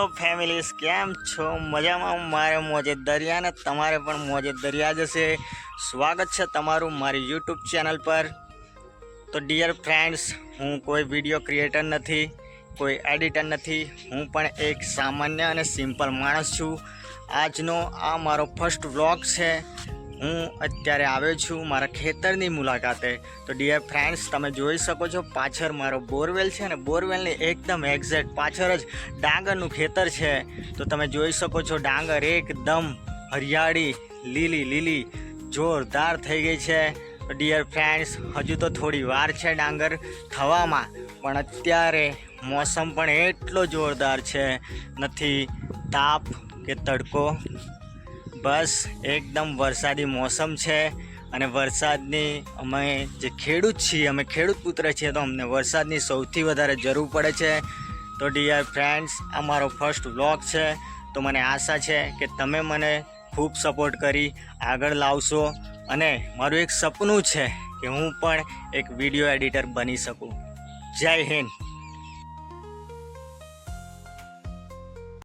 Hello families, કેમ છો? મજામાં? મારે મોજે દરિયા ને તમારે પણ મોજે દરિયા જશે. સ્વાગત છે તમારું મારી યુટ્યુબ ચેનલ પર. તો ડિયર ફ્રેન્ડ્સ, હું કોઈ વિડીયો ક્રિએટર નથી, કોઈ એડિટર નથી. હું પણ એક સામાન્ય અને સિમ્પલ માણસ છું. આજનો આ મારો ફર્સ્ટ વ્લોગ છે. હું અત્યારે આવ્યો છું મારા ખેતરની મુલાકાતે. તો ડિયર ફ્રેન્ડ્સ, તમે જોઈ શકો છો પાછળ મારો બોરવેલ છે ને બોરવેલની એકદમ એક્ઝેક્ટ પાછળ જ ડાંગરનું ખેતર છે. તો તમે જોઈ શકો છો ડાંગર એકદમ હરિયાળી લીલી લીલી જોરદાર થઈ ગઈ છે. તો ડિયર ફ્રેન્ડ્સ, હજુ તો થોડી વાર છે ડાંગર થવામાં, પણ અત્યારે મોસમ પણ એટલો જોરદાર છે. નથી તાપ કે તડકો, બસ એકદમ વરસાદી મોસમ છે. અને વરસાદની અમે જે ખેડૂત છીએ, અમે ખેડૂત પુત્ર છીએ, તો અમને વરસાદની સૌથી વધારે જરૂર પડે છે. તો ડિયર ફ્રેન્ડ્સ, આ મારો ફર્સ્ટ વ્લોગ છે. તો મને આશા છે કે તમે મને ખૂબ સપોર્ટ કરી આગળ લાવશો. અને મારું એક સપનું છે કે હું પણ એક વિડીયો એડિટર બની શકું. જય હિન્દ.